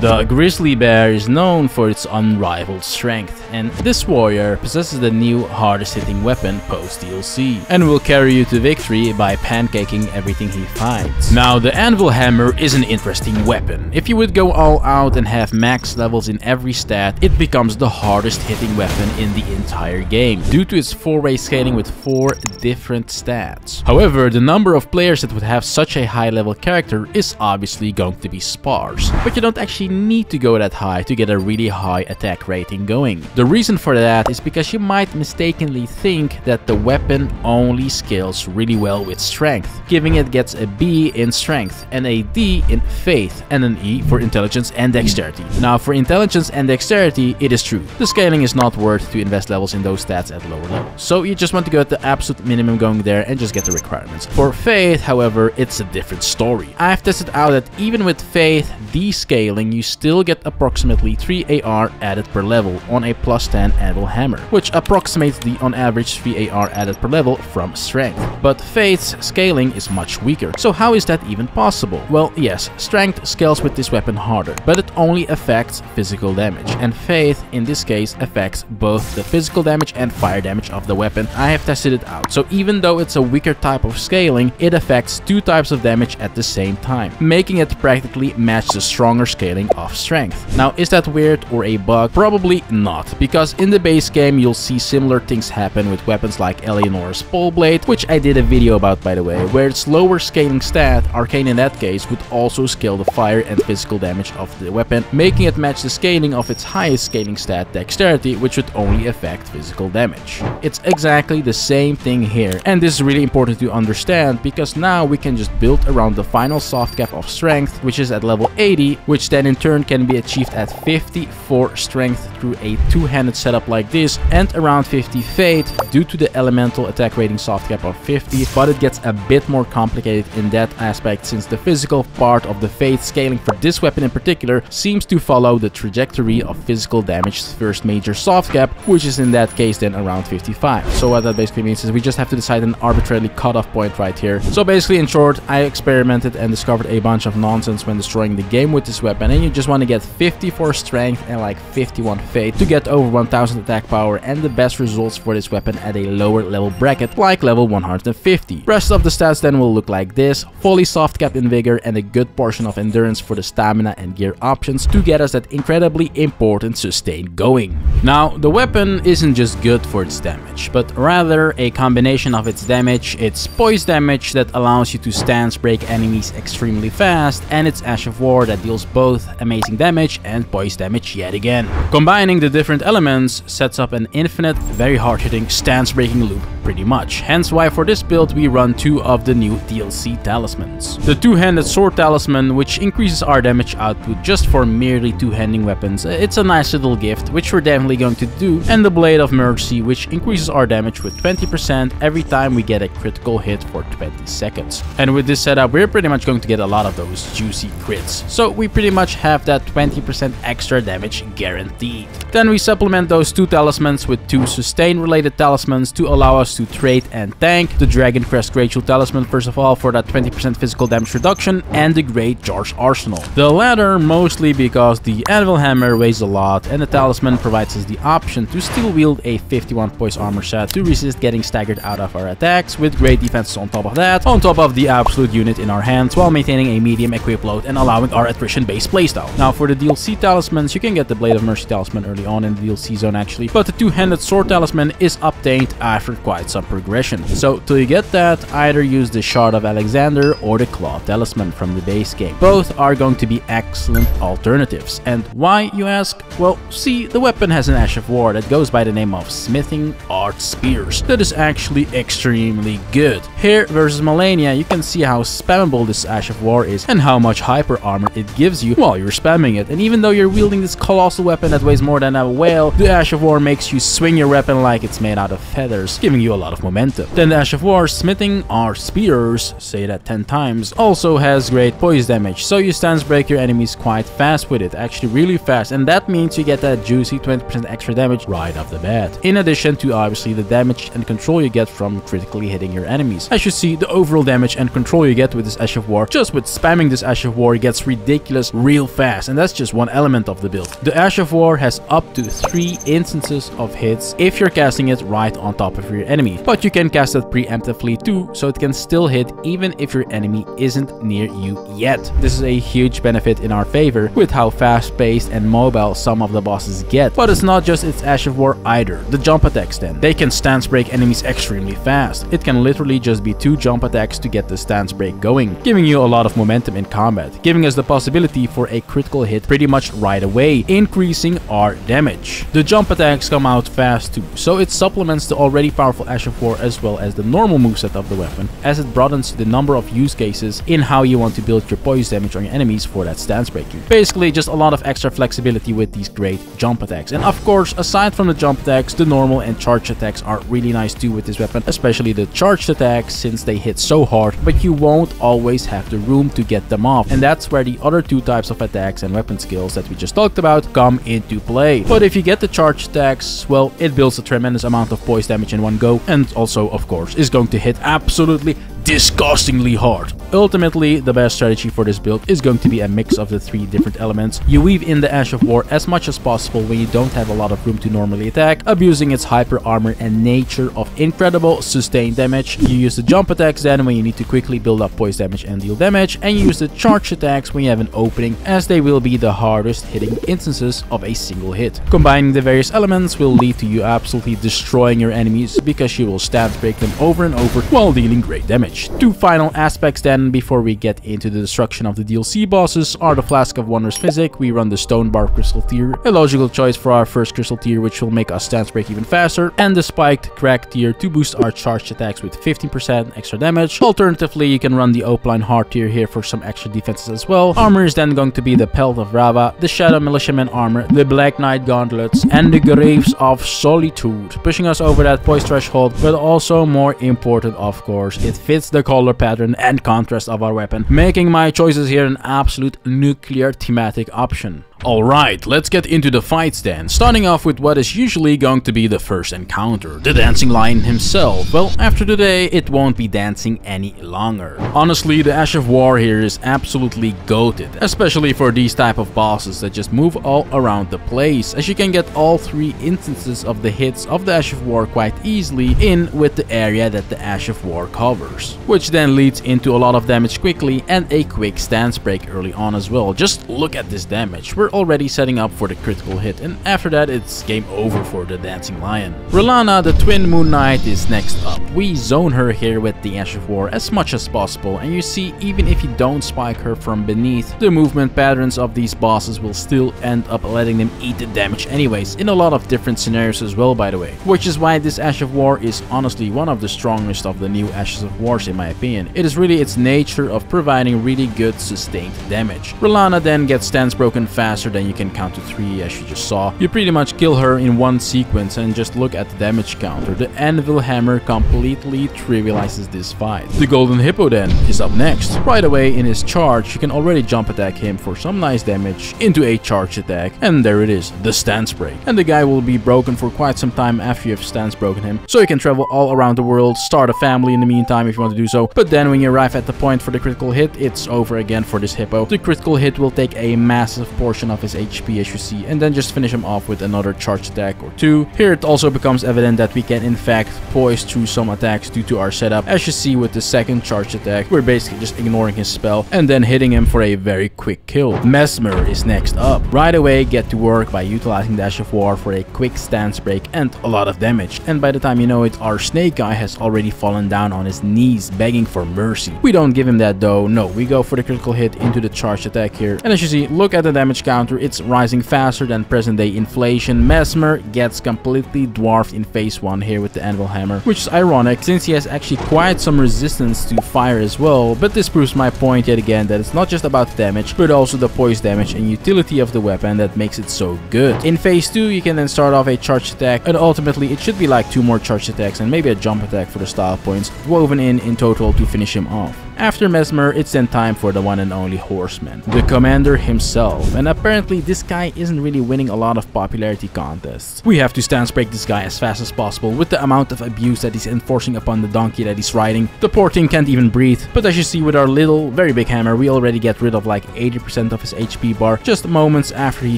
The Grizzly Bear is known for its unrivaled strength, and this warrior possesses the new hardest hitting weapon post DLC, and will carry you to victory by pancaking everything he finds. Now, the Anvil hammer is an interesting weapon. If you would go all out and have max levels in every stat, it becomes the hardest hitting weapon in the entire game, due to its 4-way scaling with 4 different stats. However, the number of players that would have such a high level character is obviously going to be sparse, but you don't actually need to go that high to get a really high attack rating going. The reason for that is because you might mistakenly think that the weapon only scales really well with strength, giving it gets a B in strength and a D in faith and an E for intelligence and dexterity. Now, for intelligence and dexterity, it is true. The scaling is not worth to invest levels in those stats at lower levels, so you just want to go at the absolute minimum going there and just get the requirements. For faith, however, it's a different story. I've tested out that even with faith descaling, you still get approximately 3 AR added per level on a +10 anvil hammer, which approximates the on average 3 AR added per level from strength. But faith's scaling is much weaker. So how is that even possible? Well, yes, strength scales with this weapon harder, but it only affects physical damage, and faith in this case affects both the physical damage and fire damage of the weapon. I have tested it out, so even though it's a weaker type of scaling, it affects 2 types of damage at the same time, making it practically match the stronger scaling of strength. Now, is that weird or a bug? Probably not, because in the base game you'll see similar things happen with weapons like Eleanor's pole blade, which I did a video about by the way, where its lower scaling stat, arcane in that case, would also scale the fire and physical damage of the weapon, making it match the scaling of its highest scaling stat, dexterity, which would only affect physical damage. It's exactly the same thing here, and this is really important to understand because now we can just build around the final soft cap of strength, which is at level 80, which then in turn can be achieved at 54 strength through a two-handed setup like this, and around 50 faith due to the elemental attack rating soft cap of 50, but it gets a bit more complicated in that aspect since the physical part of the faith scaling for this weapon in particular seems to follow the trajectory of physical damage's first major soft cap, which is in that case then around 55. So what that basically means is we just have to decide an arbitrarily cutoff point right here. So basically, in short, I experimented and discovered a bunch of nonsense when destroying the game with this weapon, and you just want to get 54 strength and like 51 faith to get over 1000 attack power, and the best results for this weapon at a lower level bracket like level 150. Rest of the stats then will look like this: fully soft cap in vigor and a good portion of endurance for the stamina and gear options to get us that incredibly important sustain going. Now, the weapon isn't just good for its damage, but rather a combination of its damage, its poise damage that allows you to stance break enemies extremely fast, and its Ash of War that deals both amazing damage and poise damage yet again. Combining the different elements sets up an infinite, very hard-hitting stance breaking loop pretty much, hence why for this build we run 2 of the new DLC talismans. The two-handed sword talisman, which increases our damage output just for merely two-handing weapons, it's a nice little gift which we're definitely going to do, and the Blade of Mercy, which increases our damage with 20% every time we get a critical hit for 20 seconds. And with this setup we're pretty much going to get a lot of those juicy crits, so we pretty much have that 20% extra damage guaranteed. Then we supplement those 2 talismans with 2 sustain related talismans to allow us to trade and tank: the Dragon Crest Great Talisman first of all for that 20% physical damage reduction, and the Great George Arsenal. The latter mostly because the Anvil hammer weighs a lot, and the talisman provides us the option to still wield a 51 poise armor set to resist getting staggered out of our attacks, with great defenses on top of that, on top of the absolute unit in our hands, while maintaining a medium equip load and allowing our attrition based playstyle. Now, for the DLC talismans, you can get the Blade of Mercy talisman early on in the DLC zone actually, but the two-handed sword talisman is obtained after quite some progression. So till you get that, either use the Shard of Alexander or the Claw talisman from the base game. Both are going to be excellent alternatives. And why, you ask? Well, see, the weapon has an Ash of War that goes by the name of Smithing Art Spears that is actually extremely good. Here versus Malenia, you can see how spammable this Ash of War is and how much hyper armor it gives you while you're spamming it. And even though you're wielding this colossal weapon that weighs more than a whale, the Ash of War makes you swing your weapon like it's made out of feathers, giving you a lot of momentum. Then the Ash of War Smithing Art Spears, say that 10 times, also has great poise damage, so you stance break your enemies quite fast with it, actually really fast, and that means you get that juicy 20% extra damage right off the bat, in addition to obviously the damage and control you get from critically hitting your enemies. As you see, the overall damage and control you get with this Ash of War, just with spamming this Ash of War, gets ridiculous real fast, and that's just one element of the build. The Ash of War has up to 3 instances of hits if you're casting it right on top of your enemy, but you can cast it preemptively too, so it can still hit even if your enemy isn't near you yet. This is a huge benefit in our favor with how fast-paced and mobile some of the bosses get. But it's not just its Ash of War either. The jump attacks then. They can stance break enemies extremely fast. It can literally just be 2 jump attacks to get the stance break going, giving you a lot of momentum in combat, giving us the possibility for a critical hit pretty much right away, increasing our damage. The jump attacks come out fast too, so it supplements the already powerful Ash of War as well as the normal moveset of the weapon, as it broadens the number of use cases in how you want to build your poise damage on your enemies for that stance breaking. Basically just a lot of extra flexibility with these great jump attacks. And of course, aside from the jump attacks, the normal and charge attacks are really nice too with this weapon, especially the charged attacks since they hit so hard, but you won't always have the room to get them off. And that's where the other 2 types of attacks and weapon skills that we just talked about come into play. But if you get the charged attacks, well, it builds a tremendous amount of poise damage in one go, and also of course is going to hit absolutely disgustingly hard. Ultimately, the best strategy for this build is going to be a mix of the 3 different elements. You weave in the Ash of War as much as possible when you don't have a lot of room to normally attack, abusing its hyper armor and nature of incredible sustained damage. You use the jump attacks then when you need to quickly build up poise damage and deal damage, and you use the charge attacks when you have an opening, as they will be the hardest hitting instances of a single hit. Combining the various elements will lead to you absolutely destroying your enemies, because you will stance break them over and over while dealing great damage. 2 final aspects then before we get into the destruction of the DLC bosses are the Flask of Wondrous Physic. We run the Stone Bar Crystal tier, a logical choice for our first crystal tier, which will make us stance break even faster, and the Spiked Crack tier to boost our charged attacks with 15% extra damage. Alternatively, you can run the Opaline Heart tier here for some extra defenses as well. Armor is then going to be the Pelt of Rava, the Shadow Militiaman armor, the Black Knight gauntlets, and the Graves of Solitude, pushing us over that poise threshold, but also more important, of course, it fits the color pattern and contrast of our weapon, making my choices here an absolute nuclear thematic option. Alright, let's get into the fights then, starting off with what is usually going to be the first encounter, the Dancing Lion himself. Well, after today, it won't be dancing any longer. Honestly, the Ash of War here is absolutely goated, especially for these type of bosses that just move all around the place, as you can get all 3 instances of the hits of the Ash of War quite easily in with the area that the Ash of War covers, which then leads into a lot of damage quickly and a quick stance break early on as well. Just look at this damage. We're already setting up for the critical hit, and after that it's game over for the Dancing Lion. Relana, the Twin Moon Knight, is next up. We zone her here with the Ash of War as much as possible, and you see, even if you don't spike her from beneath, the movement patterns of these bosses will still end up letting them eat the damage anyways, in a lot of different scenarios as well, by the way. Which is why this Ash of War is honestly one of the strongest of the new Ashes of Wars in my opinion. It is really its nature of providing really good sustained damage. Relana then gets stance broken faster than you can count to 3, as you just saw. You pretty much kill her in one sequence, and just look at the damage counter. The Anvil Hammer completely trivializes this fight. The Golden Hippo then is up next. Right away in his charge, you can already jump attack him for some nice damage into a charge attack, and there it is, the stance break. And the guy will be broken for quite some time after you have stance broken him, so you can travel all around the world, start a family in the meantime if you want to do so. But then when you arrive at the point for the critical hit, it's over again for this hippo. The critical hit will take a massive portion of his HP, as you see, and then just finish him off with another charge attack or 2. Here it also becomes evident that we can in fact poise through some attacks due to our setup. As you see with the second charge attack, we're basically just ignoring his spell and then hitting him for a very quick kill. Mesmer is next up. Right away, get to work by utilizing the Ash of War for a quick stance break and a lot of damage. And by the time you know it, our snake guy has already fallen down on his knees begging for mercy. We don't give him that though. No, we go for the critical hit into the charge attack here. And as you see, look at the damage counter, it's rising faster than present day inflation. Mesmer gets completely dwarfed in phase 1 here with the Anvil Hammer, which is ironic since he has actually quite some resistance to fire as well. But this proves my point yet again, that it's not just about damage, but also the poise damage and utility of the weapon that makes it so good. In phase 2, you can then start off a charge attack, and ultimately it should be like 2 more charge attacks and maybe a jump attack for the style points woven in total to finish him off. After Mesmer, it's then time for the one and only Horseman, the commander himself, and apparently this guy isn't really winning a lot of popularity contests. We have to stance break this guy as fast as possible with the amount of abuse that he's enforcing upon the donkey that he's riding. The poor thing can't even breathe, but as you see with our little, very big hammer, we already get rid of like 80% of his HP bar just moments after he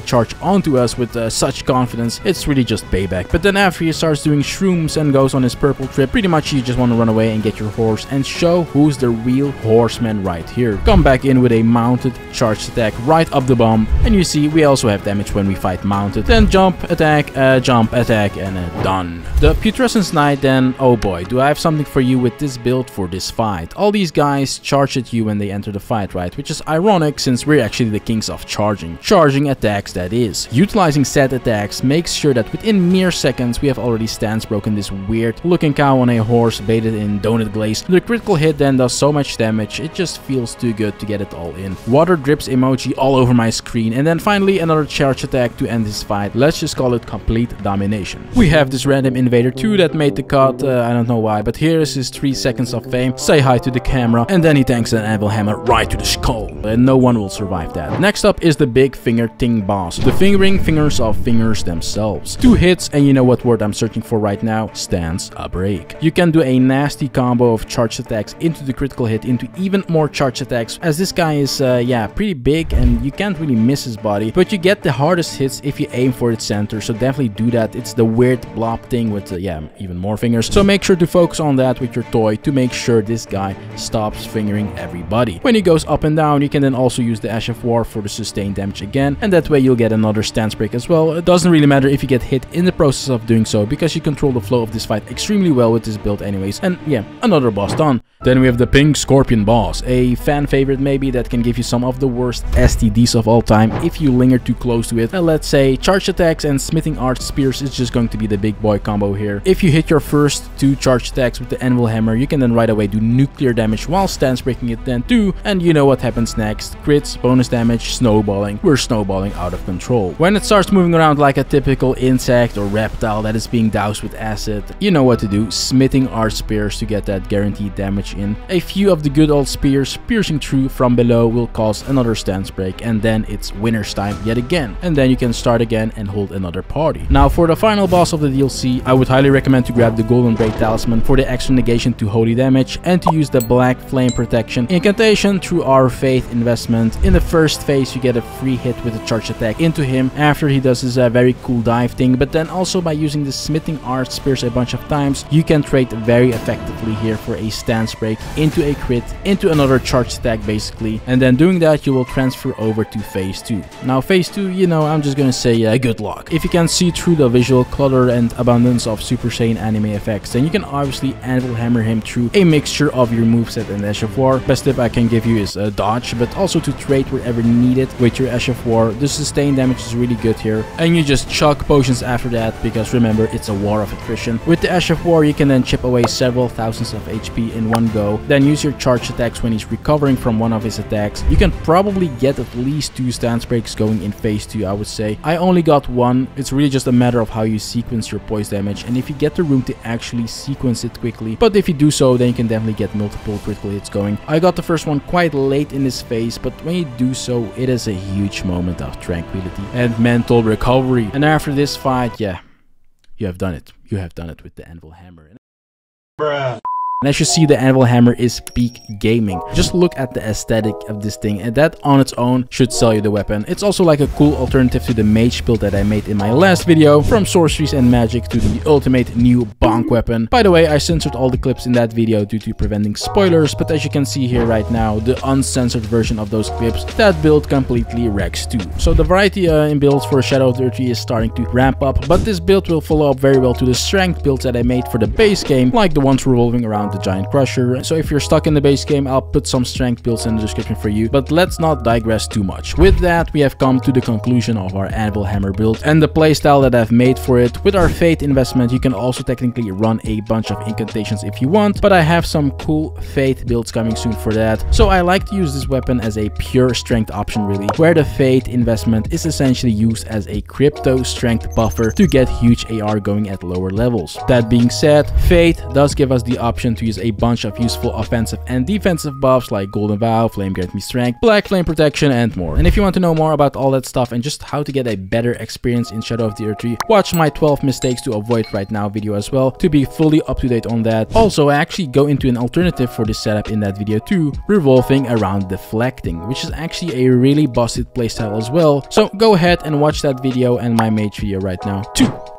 charged onto us with such confidence. It's really just payback. But then after he starts doing shrooms and goes on his purple trip, pretty much you just want to run away and get your horse and show who's the real Horseman right here. Come back in with a mounted charge attack right up the bum, and you see we also have damage when we fight mounted. Then jump, attack, and done. The Putrescence Knight then, oh boy, do I have something for you with this build for this fight. All these guys charge at you when they enter the fight, right? Which is ironic since we're actually the kings of charging. Charging attacks, that is. Utilizing said attacks makes sure that within mere seconds we have already stance broken this weird looking cow on a horse baited in donut glaze. The critical hit then does so much damage, it just feels too good to get it all in. Water drips emoji all over my screen, and then finally another charge attack to end this fight. Let's just call it complete domination. We have this random invader too that made the cut, I don't know why, but here is his 3 seconds of fame. Say hi to the camera, and then he tanks an anvil hammer right to the skull, and no one will survive that. Next up is the big finger ting boss, the fingering fingers of fingers themselves. 2 hits, and you know what word I'm searching for right now? Stance a break. You can do a nasty combo of charge attacks into the critical hit into even more charge attacks, as this guy is yeah, pretty big and you can't really miss his body, but you get the hardest hits if you aim for its center, so definitely do that. It's the weird blob thing with yeah, even more fingers, so make sure to focus on that with your toy to make sure this guy stops fingering everybody. When he goes up and down, you can then also use the Ash of War for the sustained damage again, and that way you'll get another stance break as well. It doesn't really matter if you get hit in the process of doing so, because you control the flow of this fight extremely well with this build anyways, and yeah, another boss done. Then we have the Pink Scorpion boss, a fan favorite maybe that can give you some of the worst STDs of all time if you linger too close to it. Let's say charge attacks and smithing arch spears is just going to be the big boy combo here. If you hit your first 2 charge attacks with the anvil hammer, you can then right away do nuclear damage while stance breaking it then too, and you know what happens next. Crits, bonus damage, snowballing. We're snowballing out of control. When it starts moving around like a typical insect or reptile that is being doused with acid, you know what to do. Smithing arch spears to get that guaranteed damage in. A few of the good old spears piercing through from below will cause another stance break, and then it's winner's time yet again, and then you can start again and hold another party. Now for the final boss of the DLC, I would highly recommend to grab the Golden Braid Talisman for the extra negation to holy damage, and to use the Black Flame Protection incantation through our Faith investment. In the first phase you get a free hit with a charge attack into him after he does his very cool dive thing, but then also by using the smithing arch spears a bunch of times, you can trade very effectively here for a stance break into a crit, into another charge attack basically, and then doing that you will transfer over to phase 2. Now phase 2, you know, I'm just gonna say good luck. If you can see through the visual clutter and abundance of Super Saiyan anime effects, then you can obviously anvil hammer him through a mixture of your moveset and Ash of War. Best tip I can give you is dodge, but also to trade wherever needed with your Ash of War. The sustained damage is really good here, and you just chuck potions after that, because remember, it's a war of attrition. With the Ash of War you can then chip away several thousands of HP in one go, then use your charge attacks when he's recovering from one of his attacks. You can probably get at least 2 stance breaks going in phase 2, I would say. I only got 1. It's really just a matter of how you sequence your poise damage, and if you get the room to actually sequence it quickly, but if you do so, then you can definitely get multiple critical hits going. I got the first one quite late in this phase, but when you do so, it is a huge moment of tranquility and mental recovery. And after this fight, yeah, you have done it. You have done it with the anvil hammer. Bruh. And as you see, the anvil hammer is peak gaming. Just look at the aesthetic of this thing, and that on its own should sell you the weapon. It's also like a cool alternative to the mage build that I made in my last video, from sorceries and magic to the ultimate new bonk weapon. By the way, I censored all the clips in that video due to preventing spoilers, but as you can see here right now, the uncensored version of those clips, that build completely wrecks too. So the variety in builds for Shadow of the Erdtree is starting to ramp up, but this build will follow up very well to the strength builds that I made for the base game, like the ones revolving around the Giant Crusher. So if you're stuck in the base game, I'll put some strength builds in the description for you, but let's not digress too much. With that, we have come to the conclusion of our anvil hammer build and the playstyle that I've made for it. With our Faith investment, you can also technically run a bunch of incantations if you want, but I have some cool Faith builds coming soon for that. So I like to use this weapon as a pure strength option really, where the Faith investment is essentially used as a crypto strength buffer to get huge AR going at lower levels. That being said, Faith does give us the option option to use a bunch of useful offensive and defensive buffs like Golden Vow, Flame Grant Me Strength, Black Flame Protection, and more. And if you want to know more about all that stuff and just how to get a better experience in Shadow of the Erdtree, watch my 12 mistakes to avoid right now video as well to be fully up to date on that. Also, I actually go into an alternative for this setup in that video too, revolving around deflecting, which is actually a really busted playstyle as well. So go ahead and watch that video and my mage video right now too.